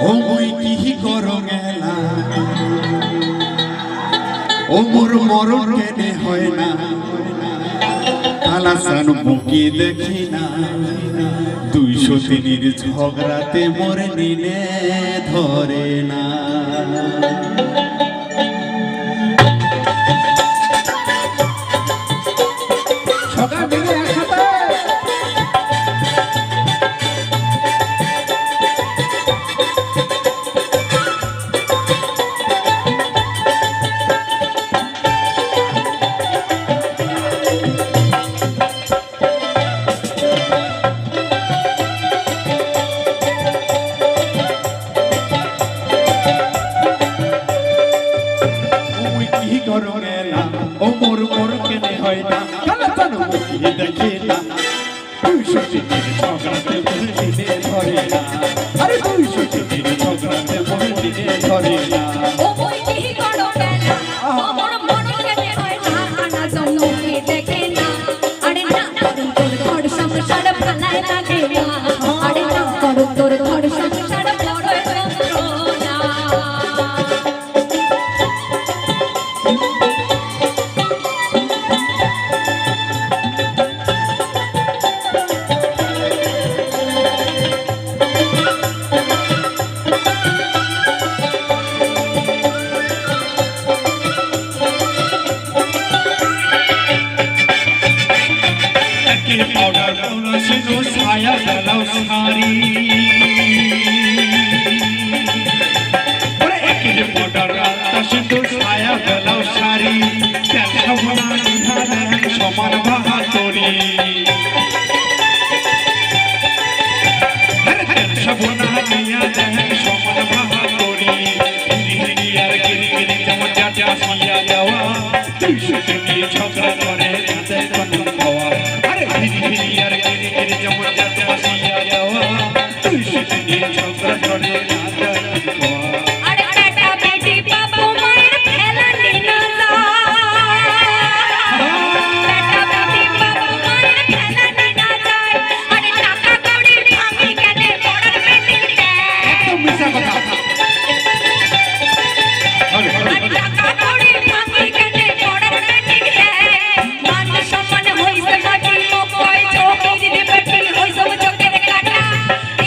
ও মুই কি করো গেলা ও মোর মরণ কেনে হয় না কালাসান বুকে দেখি না 203 ঝগড়াতে মোরে নিনে ধরে না ও মোর মোর কেনে হয় না কালাসান বুকে দেখি না 203 ঝগড়াতে মোরে নিনে ধরে না আরে 203 ঝগড়াতে মোরে নিনে ধরে না ও মুই কি করো গেলা ও মোর মোর কেনে হয় না কালাসান বুকে দেখি না আরে না তোর ধর সংসার ভালাই লাগে না আরে না তোর ধর সংসার বড় যন্ত্রণা पाउडर सिंदू छाया गलाव सारी एक पाउडर सिंदू छाया गलाव सारी सपना निहारे समान बहादुरी सपना निहारे समान बहादुरी यार गिरी जमन जाटा सिया जावा 203 झगड़ा करे राते कन खावा यार गिरी जमन जाटा सिया जावा 203 झगड़ा करे राते कन खावा अरे बेटा बेटी बाबू मार खेला नीना जा बेटा बेटी बाबू मार खेला नीना जा अरे टाका कौड़ी भांगी केने बड़ बेटी के एकदम मिसा কথা अरे टाका कौड़ी भांगी केने बड़ बेटी के मान सम्मान होइसे माटी मोय चोकीर बेटी होई सब चोकेर काटा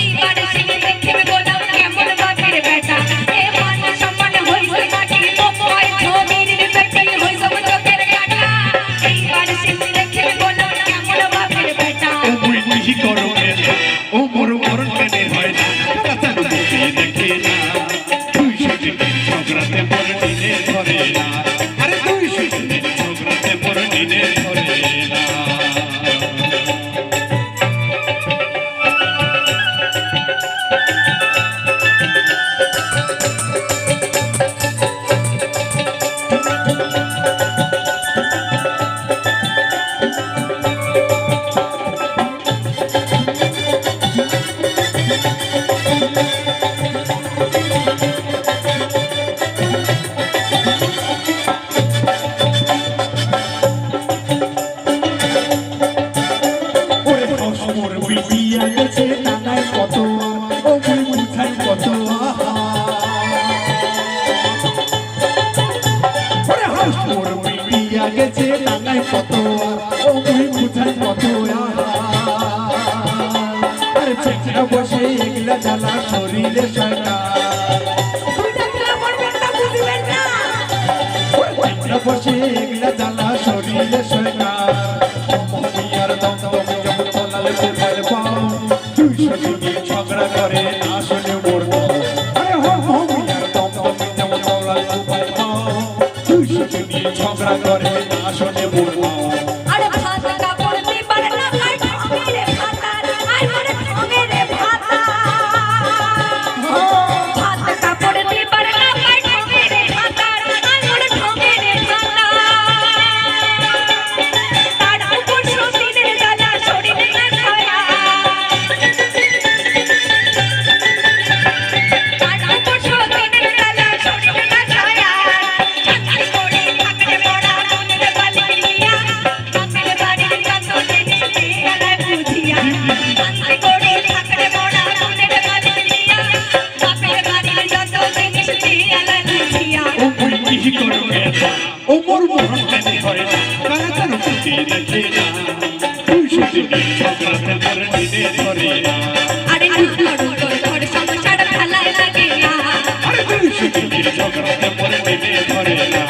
এই বারে সিনে দেখে বললাম কেমন বাপের বেটা এ মান সম্মান হইছে মাটি মোয় চোকির বেটি হই সব চোকের কাটা এই বারে সিনে দেখে বললাম কেমন বাপের বেটা ও মুই কি করো ও মোর মরণ কেনে হয় না কালাসান বুকে দেখি না 203 ঝগড়াতে মোরে নিনে ধরে না আরে 203 ঝগড়াতে মোরে নিনে ধরে না মোর বিয়া গেছে টানায় কত ও মুই মুছাই কত ওরে হাস মোর বিয়া গেছে টানায় কত ও মুই মুছাই কত আরে চেকনা বসে এগলা জ্বালা শরীরে সরকার তুই দেখলে আমার বেটা বুঝবেন না চেকনা বসে এগলা জ্বালা শরীরে সরকার মমিয়ার দম দম জম তোলালে কোথায় পাও 203 ঝগড়া করে না শুনে মোর আরে হো মমিয়ার দম দম জম তোলালে কোথায় পাও 203 ঝগড়া করে না শুনে মোর আরে ভাত কাপড় দিবার না আই ঠগে রে ভাতা আই মরে ঠগে রে ভাতা ভাত কাপড় দিবার না আই ঠগে রে ভাতা আই মরে ঠগে রে ভাতা তার উপর সতীনের জ্বালা শরীরে না ছায়া তার উপর সতীনের জ্বালা শরীরে না ছায়া চাকরি করে থাকতে বড়া দেখে না 200 দিনের ঝগড়াতে মোর দিনে ধরে না আরে ঘর সংসার ভালো লাগে না আরে 200 দিনের ঝগড়াতে মোর দিনে ধরে না